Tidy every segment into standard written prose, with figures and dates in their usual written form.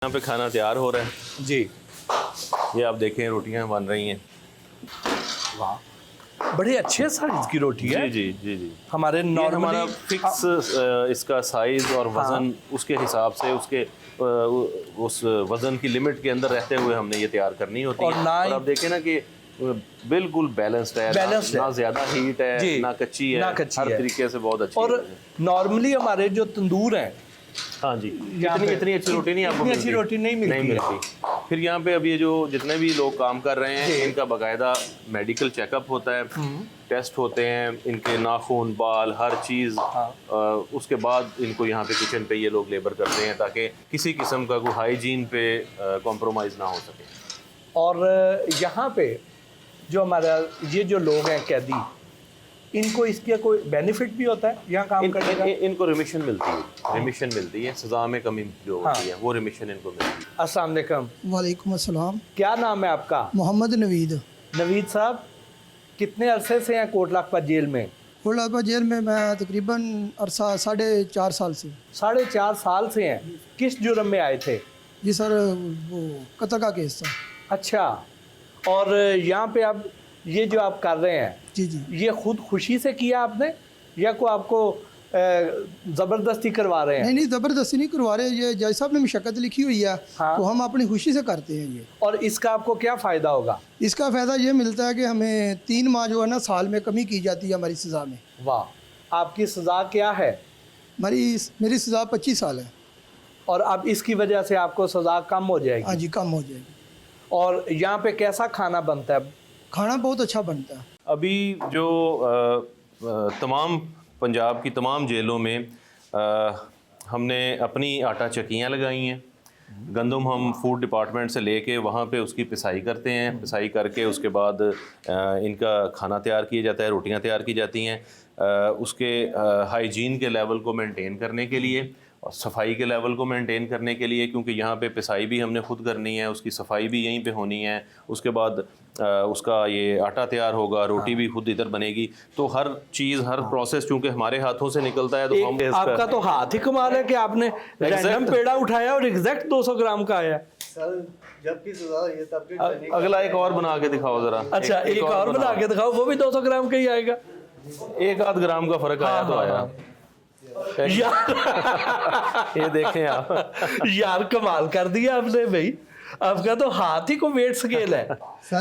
यहाँ पे खाना तैयार हो रहा है जी। ये आप देखें रोटियाँ बन रही हैं। वाह, बड़े अच्छे साइज की रोटी है। जी जी जी जी। हमारे ये नॉर्मली हमारा फिक्स इसका साइज और वज़न उसके हिसाब से उसके उस वज़न की लिमिट के अंदर रहते हुए हमने ये तैयार करनी होती और है। ना और आप देखें ना कि बिल्कुल बैलेंस्ड है, ना ज़्यादा हीट है ना कच्ची है, हर तरीके से बहुत अच्छी और नॉर्मली हमारे जो तंदूर हैं, हाँ जी, इतनी अच्छी रोटी नहीं आपको इतनी अच्छी रोटी नहीं मिलती। फिर यहाँ पे अब ये जो जितने भी लोग काम कर रहे हैं इनका बाकायदा मेडिकल चेकअप होता है, टेस्ट होते हैं इनके नाखून बाल हर चीज़। उसके बाद इनको यहाँ पे किचन पे ये लोग लेबर करते हैं ताकि किसी किस्म का कोई हाइजीन पे कॉम्प्रोमाइज़ ना हो सके। और यहाँ पे जो हमारा ये जो लोग हैं कैदी, इनको इसके कोई बेनिफिट भी होता है यहाँ काम करने का? इनको रिमिशन मिलती है, सज़ा में कमी जो होती है वो रिमिशन इनको मिलती है। अस्सलाम वालेकुम। वालेकुम अस्सलाम। क्या नाम है आपका? मोहम्मद नवीद। नवीद साहब, कितने अरसे से हैं कोट लखपत जेल में? कोट लखपत जेल में मैं तकरीबन अरसा 4.5 साल से। 4.5 साल से हैं। किस जुर्म में आए थे? जी सर, वो कत्ल का केस था। अच्छा, और यहाँ पे अब ये जो आप कर रहे हैं, जी जी, ये खुद खुशी से किया आपने या को आपको ज़बरदस्ती करवा रहे हैं? नहीं ज़बरदस्ती नहीं करवा रहे, ये जज साहब ने मशक्क़त लिखी हुई है। हाँ। तो हम अपनी खुशी से करते हैं ये। और इसका आपको क्या फ़ायदा होगा? इसका फ़ायदा ये मिलता है कि हमें 3 माह जो है ना साल में कमी की जाती है हमारी सज़ा में। वाह, आपकी सज़ा क्या है? मेरी सज़ा 25 साल है। और अब इसकी वजह से आपको सज़ा कम हो जाएगी? हाँ जी, कम हो जाएगी। और यहाँ पे कैसा खाना बनता है? खाना बहुत अच्छा बनता है। अभी जो तमाम पंजाब की तमाम जेलों में हमने अपनी आटा चक्कियाँ लगाई हैं। गंदम हम फूड डिपार्टमेंट से लेके वहाँ पे उसकी पिसाई करते हैं, पिसाई करके उसके बाद इनका खाना तैयार किया जाता है, रोटियाँ तैयार की जाती हैं। उसके हाइजीन के लेवल को मेंटेन करने के लिए और सफाई के लेवल को मेंटेन करने के लिए, क्योंकि यहाँ पे पिसाई भी हमने खुद करनी है, उसकी सफाई भी यहीं पे होनी है। उसके बाद उसका ये आटा तैयार होगा, रोटी भी खुद इधर बनेगी। तो हर चीज़ हर प्रोसेस चूँकि हमारे हाथों से निकलता है तो हम आपका तो हाथ ही कमाल है कि आपने रैंडम पेड़ा उठाया और एग्जैक्ट 200 ग्राम का आया। सर जबकि सजा ये तब भी अगला एक और बना के दिखाओ ज़रा। अच्छा, एक और बना के दिखाओ, वो भी 200 ग्राम का ही आएगा। 1 आध ग्राम का फ़र्क आया तो आया। ये देखें आप यार, कमाल कर दिया आपने भाई। आपका तो हाथ ही को वेट स्केल है।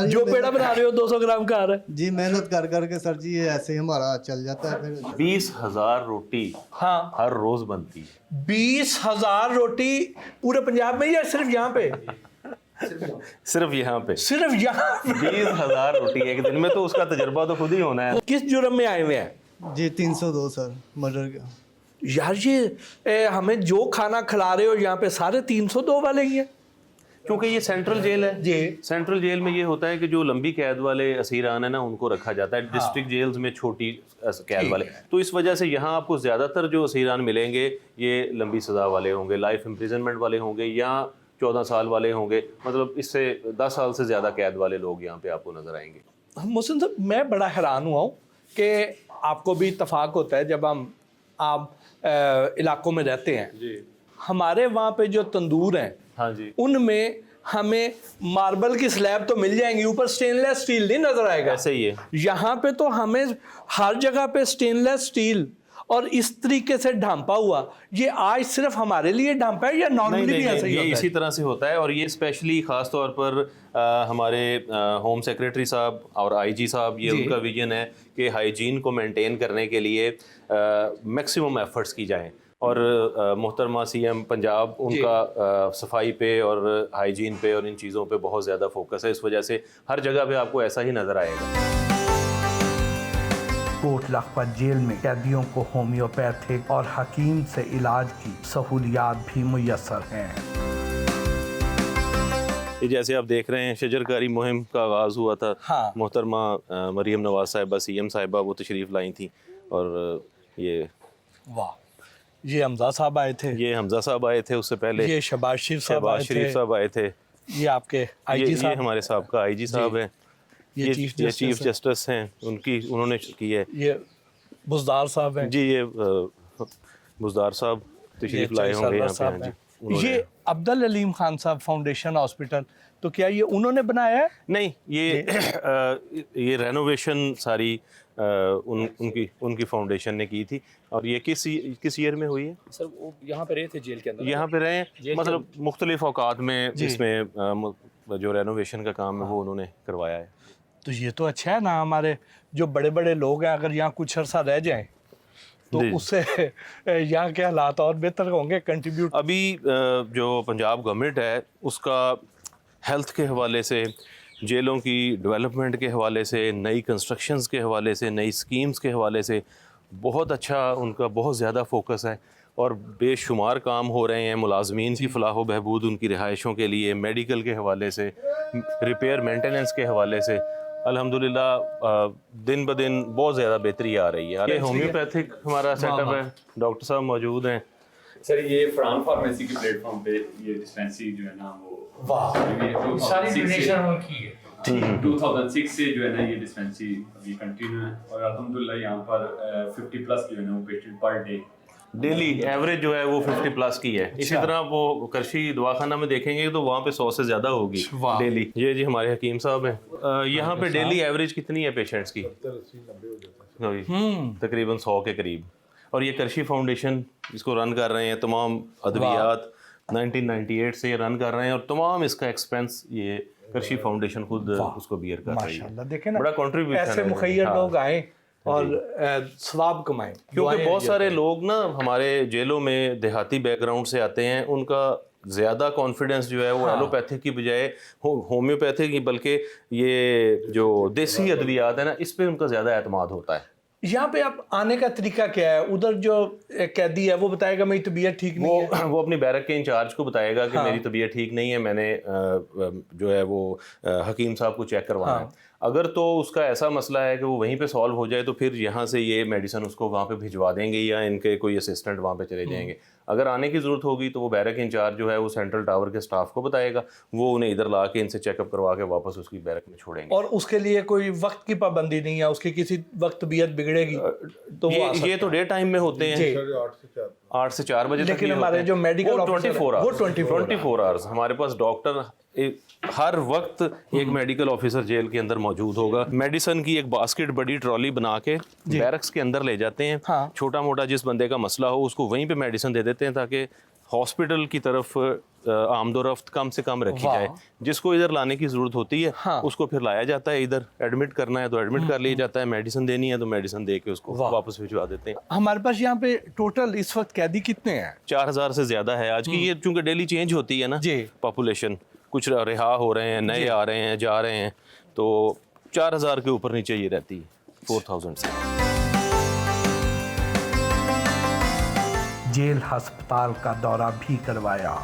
जो पेड़ा बना रहे हो 200 ग्राम का आ रहा है। जी, मेहनत कर करके सर जी ये ऐसे ही हमारा चल जाता है। फिर 20,000 रोटी हाँ, हर रोज बनती है। 20,000 रोटी पूरे पंजाब में या सिर्फ यहाँ पे? सिर्फ यहाँ पे सिर्फ यहाँ पे 20,000 रोटी एक दिन में, तो उसका तजर्बा तो खुद ही होना है। किस जुर्म में आए हुए हैं? जी 302 सर, मर्डर का। यार ये हमें जो खाना खिला रहे हो यहाँ पे सारे 302 वाले ही हैं। क्योंकि ये सेंट्रल जेल है जी। सेंट्रल जेल में ये होता है कि जो लंबी कैद वाले असीरान है ना उनको रखा जाता है। डिस्ट्रिक्ट जेल्स में छोटी कैद वाले, तो इस वजह से यहाँ आपको ज़्यादातर जो असीरान मिलेंगे ये लंबी सज़ा वाले होंगे, लाइफ इम्प्रिजनमेंट वाले होंगे या 14 साल वाले होंगे। मतलब इससे 10 साल से ज़्यादा कैद वाले लोग यहाँ पे आपको नज़र आएंगे। मोहसिन साहब, मैं बड़ा हैरान हुआ हूँ कि आपको भी इत्तफाक होता है जब हम आप इलाकों में रहते हैं जी। हमारे वहाँ पे जो तंदूर हैं, हाँ जी, उनमें हमें मार्बल की स्लैब तो मिल जाएंगी, ऊपर स्टेनलेस स्टील नहीं नजर आएगा। ऐसे ही है। यहाँ पे तो हमें हर जगह पे स्टेनलेस स्टील और इस तरीके से ढांपा हुआ। ये आज सिर्फ हमारे लिए ढांपा है या नॉर्मली भी ऐसा ही ये होता इसी है? तरह से होता है। और ये स्पेशली ख़ास तौर पर हमारे होम सेक्रेटरी साहब और आईजी साहब, ये उनका विजन है कि हाइजीन को मेंटेन करने के लिए मैक्सिमम एफर्ट्स की जाएं। और मोहतरमा सीएम पंजाब, उनका सफाई पे और हाइजीन पे और इन चीज़ों पे बहुत ज़्यादा फोकस है। इस वजह से हर जगह पे आपको ऐसा ही नज़र आएगा। कोट लखपत जेल में कैदियों को होम्योपैथिक और हकीम से इलाज की सहूलियात भी मुयस्सर हैं। ये जैसे आप देख रहे हैं शजरकारी मुहिम का आगाज़ हुआ था। हाँ। मोहतरमा मरीम नवाज साहिबा सीएम साहिबा वो तशरीफ़ लाई थी। और ये वाह, ये हमजा साहब आए थे, ये हमजा साहब आए थे, उससे पहले ये शहबाज शरीफ साहब शहबाज शरीफ साहब आए थे, ये आपके आईजी ये साहब, हमारे साहब का आईजी साहब हैं, ये चीफ जस्टिस हैं, उन्होंने की है। ये बुज़दार साहब हैं जी, ये बुज़दार साहब तशरीफ़ लाए होंगे यहाँ पे। हाँ जी। उन्होंने ये अब्दुल अलीम खान साहब फाउंडेशन हॉस्पिटल, तो क्या ये उन्होंने बनाया है? नहीं, ये रेनोवेशन सारी उनकी फाउंडेशन ने की थी। और ये किस ईयर में हुई है सर? वो यहाँ पे रहे थे जेल के अंदर, यहाँ पे रहे, मतलब मुख्तलिफ औकात में इसमें जो रेनोवेशन का काम है वो उन्होंने करवाया है। तो ये तो अच्छा है ना, हमारे जो बड़े बड़े लोग हैं अगर यहाँ कुछ अर्सा रह जाएं तो उससे यहाँ के हालात और बेहतर होंगे, कंट्रीब्यूट। अभी जो पंजाब गवर्नमेंट है उसका हेल्थ के हवाले से, जेलों की डेवलपमेंट के हवाले से, नई कंस्ट्रक्शंस के हवाले से, नई स्कीम्स के हवाले से बहुत अच्छा, उनका बहुत ज़्यादा फोकस है और बेशुमार काम हो रहे हैं मुलाजमीन की फलाह व बहबूद, उनकी रिहाइशों के लिए, मेडिकल के हवाले से, रिपेयर मेंटेनेंस के हवाले से अल्हम्दुलिल्लाह दिन ब दिन बहुत ज़्यादा बेहतरी आ रही है। ये होम्योपैथिक हमारा सेटअप है, डॉक्टर साहब मौजूद हैं। सर ये फरहान फार्मेसी के प्लेटफॉर्म पे ये डिस्पेंसरी जो है ना वो सारी डोनेशन उनकी है। 2006 से जो है ना ये डिस्पेंसरी अभी कंटिन्यू है और अल्हम्दुलिल्लाह यहाँ पर 50 प्लस जो है ना वो patient per day daily average जो है वो 50 प्लस की है। इसी तरह वो करशी दवाखाना में देखेंगे तो वहाँ पे 100 से ज़्यादा होगी डेली। ये जी हमारे हकीम साहब हैं, यहाँ पे डेली एवरेज कितनी है पेशेंट्स की? तकरीबन 100 के करीब। और ये करशी फाउंडेशन इसको रन कर रहे हैं, तमाम अद्वियात 1998 से रन कर रहे हैं और तमाम इसका एक्सपेंस ये करशी फाउंडेशन खुद उसको बियर कर रही है। माशाल्लाह, देखें ना, बड़ा कंट्रीब्यूशन ऐसे मुखैर लोग आए और सवाब कमाएं। क्योंकि बहुत सारे लोग ना हमारे जेलों में देहाती बैकग्राउंड से आते हैं, उनका ज़्यादा कॉन्फिडेंस जो है वो एलोपैथिक की बजाय होम्योपैथिक की, बल्कि ये जो देसी अद्वियात है ना इस पे उनका ज़्यादा एतमाद होता है। यहाँ पे आप आने का तरीका क्या है? उधर जो कैदी है वो बताएगा मेरी तबीयत ठीक नहीं है, वो अपनी बैरक के इंचार्ज को बताएगा कि मेरी तबीयत ठीक नहीं है, मैंने जो है वो हकीम साहब को चेक करवाना है। अगर तो उसका ऐसा मसला है कि वो वहीं पे सॉल्व हो जाए तो फिर यहाँ से ये मेडिसिन उसको वहाँ पे भिजवा देंगे या इनके कोई असिस्टेंट वहाँ पे चले जाएंगे। अगर आने की ज़रूरत होगी तो वो बैरक इंचार्ज जो है वो सेंट्रल टावर के स्टाफ को बताएगा, वो उन्हें इधर ला के इनसे चेकअप करवा के वापस उसकी बैरक में छोड़ेंगे। और उसके लिए कोई वक्त की पाबंदी नहीं है, उसकी किसी वक्त तबीयत बिगड़ेगी तो ये तो डे टाइम में होते हैं 8 से 4 बजे तक। लेकिन हमारे जो मेडिकल 24 आवर्स हमारे पास डॉक्टर हर वक्त एक मेडिकल ऑफिसर जेल के अंदर मौजूद होगा। मेडिसिन की एक बास्केट बड़ी ट्रॉली बना के बैरक्स के अंदर ले जाते हैं। छोटा मोटा जिस बंदे का मसला हो उसको वहीं पे मेडिसिन दे देते हैं ताकि हॉस्पिटल की तरफ आमदोरफ्त कम से कम रखी जाए। जिसको इधर लाने की ज़रूरत होती है उसको फिर लाया जाता है, इधर एडमिट करना है तो एडमिट कर लिया जाता है, मेडिसिन देनी है तो मेडिसिन दे के उसको वापस भिजवा देते हैं। हमारे पास यहाँ पे टोटल इस वक्त कैदी कितने हैं? 4000 से ज़्यादा है आज की। ये चूँकि डेली चेंज होती है ना पॉपुलेशन, कुछ रिहा हो रहे हैं, नए आ रहे हैं, जा रहे हैं, तो 4000 के ऊपर नीचे ये रहती है 4000 से। जेल अस्पताल का दौरा भी करवाया।